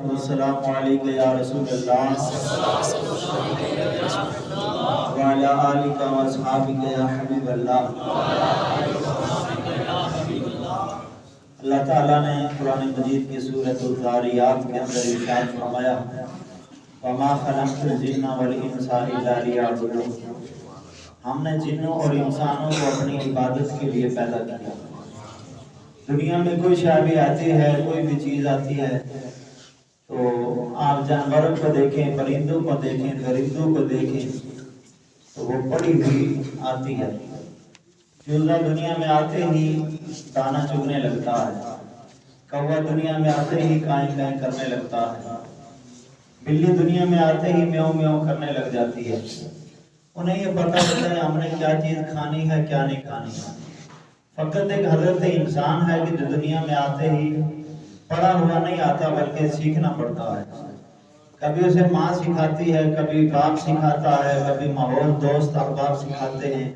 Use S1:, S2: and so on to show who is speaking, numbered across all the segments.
S1: والسلام علیک یا رسول اللہ وعلی آلک و اصحابک یا حبیب اللہ۔ اللہ تعالیٰ نے قرآن مجید کی سورۃ الذاریات کے اندر ارشاد فرمایا وما خلقت الجن والانس الا لیعبدون، ہم نے جنوں اور انسانوں کو اپنی عبادت کے لیے پیدا کیا۔ دنیا میں کوئی شے بھی آتی ہے، کوئی بھی چیز آتی ہے تو آپ جانوروں کو دیکھیں، پرندوں کو دیکھیں، درندوں کو دیکھیں تو وہ پڑی ہوئی آتی ہے۔ چوزا دنیا میں آتے ہی دانا چگنے لگتا ہے، کوا دنیا میں آتے ہی کائیں کائیں کرنے لگتا ہے، بلی دنیا میں آتے ہی میاؤ میاؤ کرنے لگ جاتی ہے۔ انہیں یہ پتہ ہوتا ہے ہم نے کیا چیز کھانی ہے کیا نہیں کھانی ہے۔ فقط ایک حضرت انسان ہے کہ جو دنیا میں آتے ہی پڑھا ہوا نہیں آتا بلکہ سیکھنا پڑتا ہے۔ کبھی اسے ماں سکھاتی ہے، کبھی باپ سکھاتا ہے، کبھی ماحول دوست احباب سکھاتے ہیں،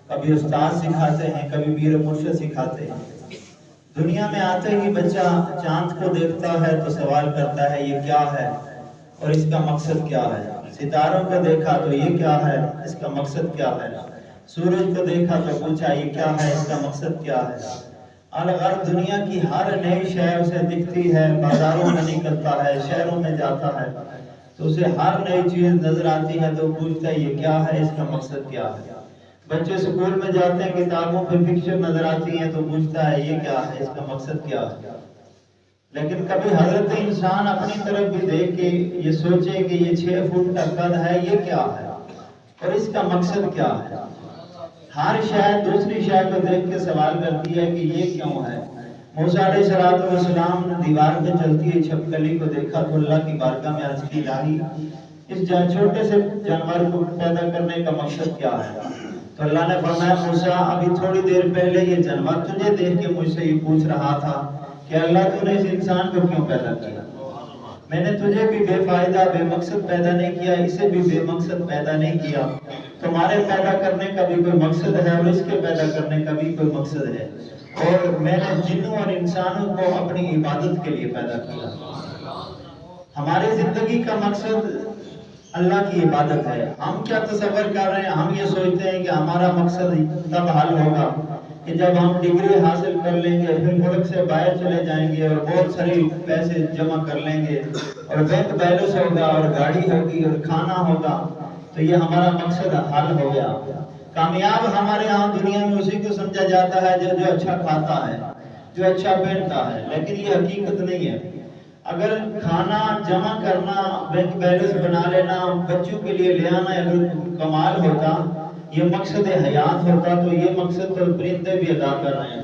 S1: کبھی استاد سکھاتے ہیں، کبھی پیر مرشد سکھاتے ہیں۔ دنیا میں آتے ہی بچہ چاند کو دیکھتا ہے تو سوال کرتا ہے یہ کیا ہے اور اس کا مقصد کیا ہے۔ ستاروں کو دیکھا تو یہ کیا ہے، اس کا مقصد کیا ہے۔ سورج کو دیکھا تو پوچھا یہ کیا ہے، اس کا مقصد کیا ہے۔ الغرض دنیا کی ہر نئی شے اسے دکھتی ہے، بازاروں میں نکلتا ہے، شہروں میں جاتا ہے تو اسے ہر نئی چیز نظر آتی ہے تو پوچھتا ہے یہ کیا ہے، اس کا مقصد کیا ہے۔ بچے سکول میں جاتے ہیں، کتابوں پہ پکچر نظر آتی ہیں تو پوچھتا ہے یہ کیا ہے، اس کا مقصد کیا ہے۔ لیکن کبھی حضرت انسان اپنی طرف بھی دیکھ کے یہ سوچے کہ یہ 6 فٹ کا قد ہے، یہ کیا ہے اور اس کا مقصد کیا ہے۔ ہر شاید دوسری شاید کو دیکھ کے سوال کرتی ہے کہ یہ کیوں ہے۔ موسیٰ علیہ السلام نے دیوار پہ چلتی ہے چھپکلی کو دیکھا تو اللہ کی بارگاہ میں عرض کی الہی اس چھوٹے سے جانور کو پیدا کرنے کا مقصد کیا ہے۔ تو اللہ نے فرمایا موسیٰ ابھی تھوڑی دیر پہلے یہ جانور تجھے دیکھ کے مجھ سے یہ پوچھ رہا تھا کہ اللہ تو نے اس انسان کو کیوں پیدا کیا۔ میں نے تجھے بھی بے فائدہ بے مقصد پیدا نہیں کیا، اسے بھی بے مقصد پیدا نہیں کیا۔ تمہارے پیدا کرنے کا بھی کوئی مقصد ہے اور اس کے پیدا کرنے کا بھی کوئی مقصد ہے، اور میں نے جنوں اور انسانوں کو اپنی عبادت کے لیے پیدا کیا۔ ہماری زندگی کا مقصد اللہ کی عبادت ہے۔ ہم کیا تصور کر رہے ہیں، ہم یہ سوچتے ہیں کہ ہمارا مقصد تب حل ہوگا کہ جب ہم ڈگری حاصل کر لیں گے، پھر ملک سے باہر چلے جائیں گے اور بہت ساری پیسے جمع کر لیں گے اور بینک بیلنس ہوگا اور گاڑی ہوگی اور کھانا ہوگا تو یہ ہمارا مقصد حل ہو گیا۔ کامیاب ہمارے ہاں دنیا میں اسی کو سمجھا جاتا ہے جو اچھا کھاتا ہے، جو اچھا پہنتا ہے، لیکن یہ حقیقت نہیں ہے۔ اگر کھانا جمع کرنا، بینک بیلنس بنا لینا، بچوں کے لیے لے آنا اگر کمال ہوتا، یہ مقصد حیات ہوتا تو یہ مقصد تو پرندے بھی ادا کر رہے ہیں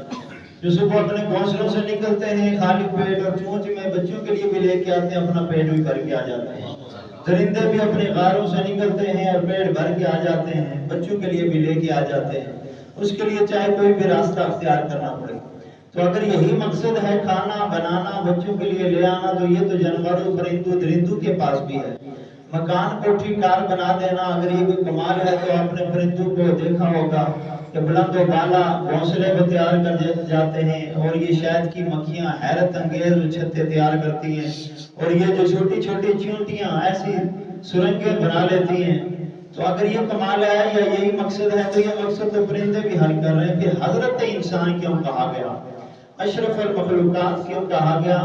S1: جو صبح اپنے گھونسلوں سے نکلتے ہیں خالی پیٹ اور چونچ میں بچوں کے لیے بھی لے کے آتے ہیں، اپنا پیٹ بھی بھر کے آ جاتے ہیں۔ درندے بھی اپنے غاروں سے نکلتے ہیں اور پیٹ بھر کے آ جاتے ہیں، بچوں کے لیے بھی لے کے آ جاتے ہیں، اس کے لیے چاہے کوئی بھی راستہ اختیار کرنا پڑے۔ تو اگر یہی مقصد ہے کھانا بنانا، بچوں کے لیے لے آنا، تو یہ تو جانوروں پرندوں درندوں کے پاس بھی ہے۔ مکان کوٹھی کار بنا دینا اگر یہ کوئی کمال ہے تو آپ نے پرندوں کو دیکھا ہوگا کہ بلند و بالا گھونسلے میں تیار کر جاتے ہیں، اور یہ شہد کی مکھیاں حیرت انگیز چھتے تیار کرتی ہیں، اور یہ جو چھوٹی چھوٹی چیونٹیاں ایسی سرنگیں بنا لیتی ہیں۔ تو اگر یہ کمال ہے یا یہی مقصد ہے تو یہ مقصد تو پرندے بھی حل کر رہے ہیں۔ کہ حضرت انسان کیوں کہا گیا، اشرف المخلوقات کیوں کہا گیا؟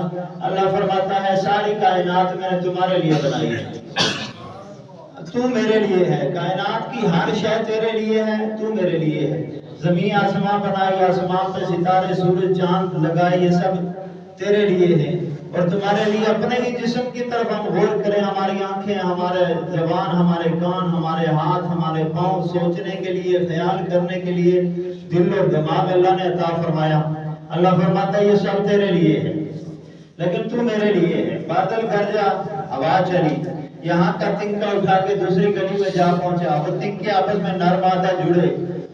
S1: اللہ فرماتا ہے ساری کائنات میں نے تمہارے لیے بنائی ہے، تو میرے لیے ہے، کائنات کی ہر شے تیرے لیے ہے، تو میرے لیے ہے۔ زمین آسمان بنائی، آسمان پہ ستارے سورج چاند لگائے، یہ سب تیرے لیے ہے۔ اور تمہارے لیے اپنے ہی جسم کی طرف ہم غور کریں، ہماری آنکھیں، ہمارے زبان، ہمارے کان، ہمارے ہاتھ، ہمارے پاؤں، سوچنے کے لیے، خیال کرنے کے لیے دل اور دماغ اللہ نے عطا فرمایا۔ اللہ فرماتا ہے یہ سب تیرے لیے ہے لیکن تو میرے لیے ہے۔ بادل گرجا، ہوا چلی، یہاں کا تنکا اٹھا کے دوسری گلی میں جا پہنچا، وہ تنکے آپس میں نر مادہ جڑے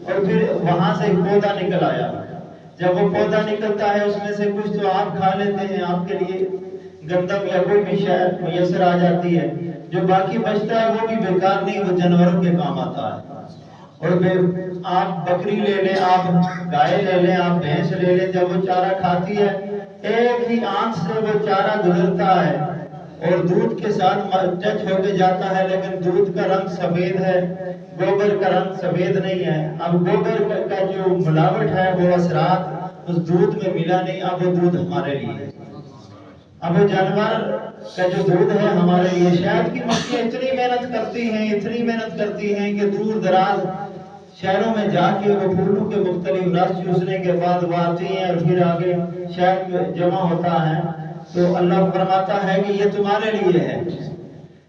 S1: اور پھر وہاں سے ایک پودا نکل آیا۔ جب وہ پودا نکلتا ہے اس میں سے کچھ تو آپ کھا لیتے ہیں، آپ کے لیے گندم یا کوئی بھی شہد میسر آ جاتی ہے، جو باقی بچتا ہے وہ بھی بیکار نہیں، وہ جانوروں کے کام آتا ہے۔ اور آپ بکری لے لیں، آپ گائے لے لیں، آپ بھینس لے لیں، جب وہ چارہ کھاتی ہے ایک ہی آنکھ سے وہ چارہ گزرتا ہے اور دودھ کے ساتھ ٹچ ہو کے جاتا ہے، لیکن دودھ کا رنگ سفید ہے، گوبر کا رنگ سفید نہیں ہے۔ اب گوبر کا جو ملاوٹ ہے وہ اثرات اس دودھ میں ملا نہیں، اب وہ دودھ ہمارے لیے ہے۔ اب وہ جانور کا جو دودھ ہے ہمارے لیے، شہد کی مکھیاں اتنی محنت کرتی ہیں کہ دور دراز شہروں میں جا کے وہ پھولوں کے مختلف رس چوسنے کے بعد وہ آتی ہیں اور پھر آگے شہد جمع ہوتا ہے، تو اللہ فرماتا ہے کہ یہ تمہارے لیے ہے،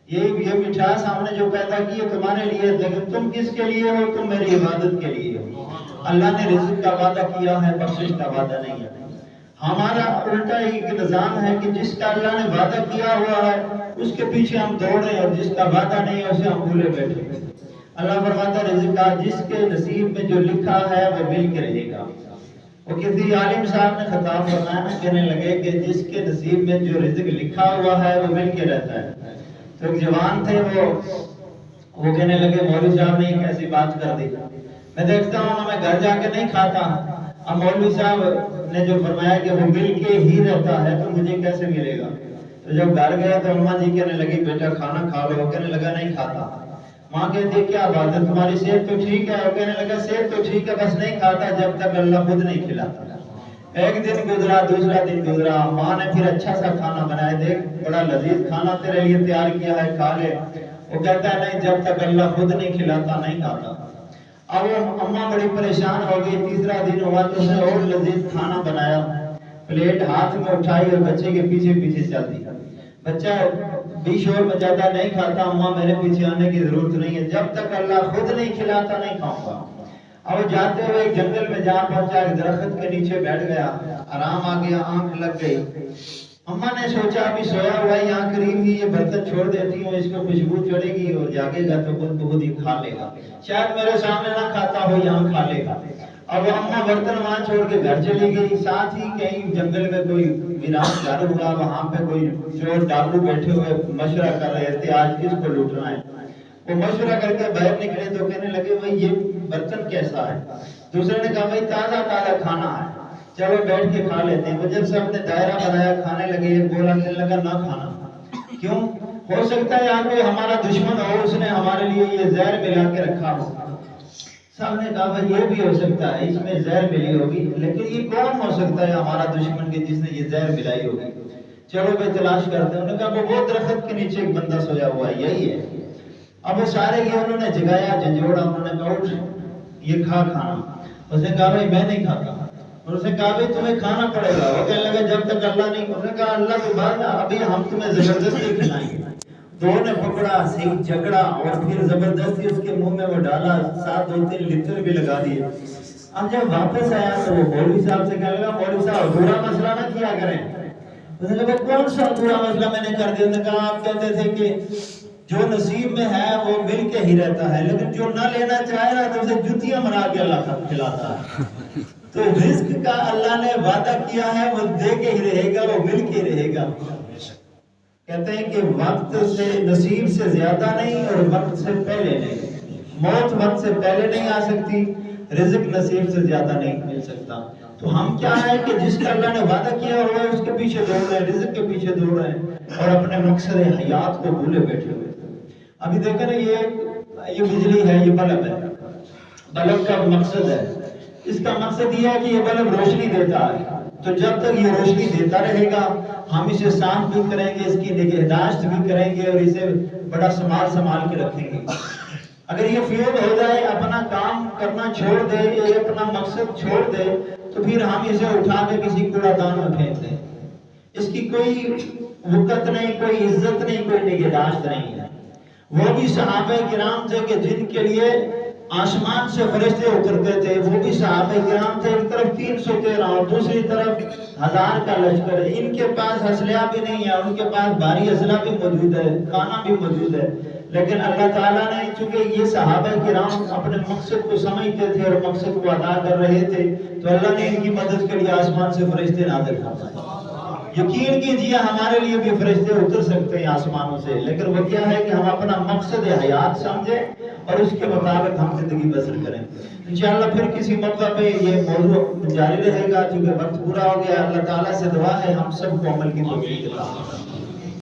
S1: یہ مٹھاس ہم نے جو پیدا کی ہے تمہارے لیے، لیکن تم کس کے لیے ہو؟ تم میری عبادت کے لیے ہو۔ اللہ نے رزق کا وعدہ کیا ہے، بخشش کا وعدہ نہیں ہے۔ ہمارا الٹا ایک نظام ہے کہ جس کا اللہ نے وعدہ کیا ہوا ہے اس کے پیچھے ہم دوڑیں، اور جس کا وعدہ نہیں ہے اسے ہم بھولے بیٹھے۔ اللہ فرماتا ہے رزق کا جس کے نصیب میں جو لکھا ہے وہ مل کے رہے گا۔ وہ کسی عالم صاحب نے خطاب فرمایا، کہنے لگے کہ جس کے نصیب میں جو رزق لکھا ہوا ہے وہ مل کے رہتا ہے۔ تو ایک جوان تھے، وہ کہنے لگے مولوی صاحب نے ایک ایسی بات کر دی، میں دیکھتا ہوں میں گھر جا کے نہیں کھاتا، اب مولوی صاحب نے جو فرمایا کہ وہ مل کے ہی رہتا ہے تو مجھے کیسے ملے گا؟ تو جب گھر گئے تو اماں جی کہنے لگی بیٹا کھانا کھا لو، کہنے لگا نہیں کھاتا۔ ماں کہتی ہے کیا بات ہے تمہاری صحت تو ٹھیک ہے؟ وہ کہنے لگا صحت تو ٹھیک ہے بس نہیں کھاتا جب تک اللہ خود نہیں کھلاتا۔ ایک دن گزرا، دوسرا دن گزرا، ماں نے پھر اچھا سا کھانا بنایا، دیکھ بڑا لذیذ کھانا تیرے لیے تیار کیا ہے، کھا لے۔ وہ کہتا ہے نہیں جب تک اللہ خود نہیں کھلاتا نہیں کھاتا۔ اب وہ اماں بڑی پریشان ہو گئی، تیسرا دن ہوا تو اس نے اور لذیذ کھانا بنایا، پلیٹ ہاتھ میں اٹھائی اور بچے کے پیچھے پیچھے چل دی۔ بچہ بھی شور مچاتا نہیں کھاتا، اماں میرے پیچھے آنے کی ضرورت نہیں ہے، جب تک اللہ خود نہیں کھلاتا نہیں کھاؤں گا۔ اب جاتے ہوئے ایک جنگل میں جا پہنچا، ایک درخت کے نیچے بیٹھ گیا، آرام آ گیا، آنکھ لگ گئی۔ اماں نے سوچا ابھی سویا ہوا ہے یہاں قریب ہی، یہ برتن چھوڑ دیتی ہوں، اس کو خوشبو چڑھے گی اور جاگے گا تو خود بخود ہی کھا لے گا، شاید میرے سامنے نہ کھاتا ہو یہاں کھا لے گا۔ اب اماں برتن وہاں چھوڑ کے گھر چلی گئی، ساتھ ہی کہیں جنگل میں کوئی ویران گھر ہوا، وہاں پہ کوئی چور ڈاکو بیٹھے ہوئے مشورہ کر رہے تھے آج کس کو لوٹنا ہے۔ وہ مشورہ کر کے باہر نکلے تو کہنے لگے بھائی یہ برتن کیسا ہے؟ دوسرے نے کہا بھائی تازہ تازہ کھانا ہے، چلو بیٹھ کے کھا لیتے ہیں۔ وہ جب سب نے دائرہ بنایا کھانے لگے، ایک بولا کہنے لگا نہ کھانا، کیوں؟ ہو سکتا ہے یار کوئی ہمارا دشمن ہو، اس نے ہمارے لیے یہ زہر ملا کے رکھا ہو۔ سب نے کہا بھائی یہ بھی ہو سکتا ہے، اس میں زہر ملی ہوگی، لیکن یہ کون ہو سکتا ہے ہمارا دشمن کے جس نے یہ زہر ملائی ہوگی؟ چلو بھائی تلاش کرتے ہیں۔ انہوں نے کہا وہ درخت کے نیچے ایک بندہ سویا ہوا ہے، یہی ہے۔ اب وہ سارے یہ انہوں نے جگایا، جھنجھوڑا، انہوں نے کہا اٹھ یہ کھا کھانا۔ اس نے کہا بھائی میں نہیں کھاتا۔ اور اس نے کہا بھائی تمہیں کھانا پڑے گا۔ وہ کہنے لگا جب تک اللہ نہیں۔ انہوں نے کہا اللہ تو بعد ابھی ہم تمہیں زبردستی کھلائیں گے۔ دو نے پکڑا، صحیح جھگڑا، اور پھر زبردستی اس کے منہ میں وہ ڈالا، ساتھ 2-3 لیٹر بھی لگا دیے۔ اب جب واپس آیا تو وہ مولوی صاحب سے کہنے لگا مولوی صاحب برا مسئلہ نہ کیا کریں۔ اس نے کہا کون سا برا مسئلہ میں نے کر دیا؟ انہوں نے کہا آپ کہتے تھے کہ جو نصیب میں ہے وہ مل کے ہی رہتا ہے، لیکن جو نہ لینا چاہے نا تو اسے جوتیاں مرا کے اللہ کھلاتا ہے۔ تو رزق کا اللہ نے وعدہ کیا ہے وہ دے کے ہی رہے گا، وہ مل کے رہے گا۔ کہتے ہیں کہ وقت سے نصیب سے زیادہ نہیں اور وقت سے پہلے نہیں، موت وقت سے پہلے نہیں آ سکتی، رزق نصیب سے زیادہ نہیں مل سکتا۔ تو ہم کیا ہے کہ جس کا اللہ نے وعدہ کیا ہوا ہے اس کے پیچھے دوڑ رہے ہیں، رزق کے پیچھے دوڑ رہے ہیں اور اپنے مقصد حیات کو بھولے بیٹھے ہوئے۔ ابھی دیکھیں نا یہ بجلی ہے، یہ بلب ہے، بلب کا مقصد ہے، اس کا مقصد یہ ہے کہ یہ بلب روشنی دیتا ہے، تو جب تک یہ روشنی دیتا رہے گا ہم اسے صاف بھی کریں گے، اس کی نگہداشت بھی کریں گے اور اسے بڑا سنبھال کے رکھیں گے۔ اگر یہ فیول ہو جائے، اپنا کام کرنا چھوڑ دے، یہ اپنا مقصد چھوڑ دے، تو پھر ہم اسے اٹھا کے کسی کوڑا دان میں پھینک دیں، اس کی کوئی وقت نہیں، کوئی عزت نہیں، کوئی نگہداشت نہیں ہے۔ وہ بھی صحابہ کرام تھے کہ جن کے لیے آسمان سے فرشتے اترتے تھے، وہ بھی صحابہ کرام تھے، ایک طرف 313 اور دوسری طرف 1000 کا لشکر ہے، ان کے پاس اسلحہ بھی نہیں ہے، ان کے پاس بھاری اسلحہ بھی موجود ہے، کھانا بھی موجود ہے، لیکن اللہ تعالیٰ نے چونکہ یہ صحابہ کرام اپنے مقصد کو سمجھتے تھے اور مقصد کو ادا کر رہے تھے، تو اللہ نے ان کی مدد کے لیے آسمان سے فرشتے نازل فرمائے۔ یقین کیجیے ہمارے لیے بھی فرشتے اتر سکتے ہیں آسمانوں سے، لیکن وہ کیا ہے کہ ہم اپنا مقصد حیات سمجھیں اور اس کے مطابق ہم زندگی بسر کریں۔ انشاءاللہ پھر کسی موقع پہ یہ موضوع جاری رہے گا، چونکہ وقت پورا ہو گیا۔ اللہ تعالیٰ سے دعا ہے ہم سب کو عمل کی توفیق عطا فرمائے۔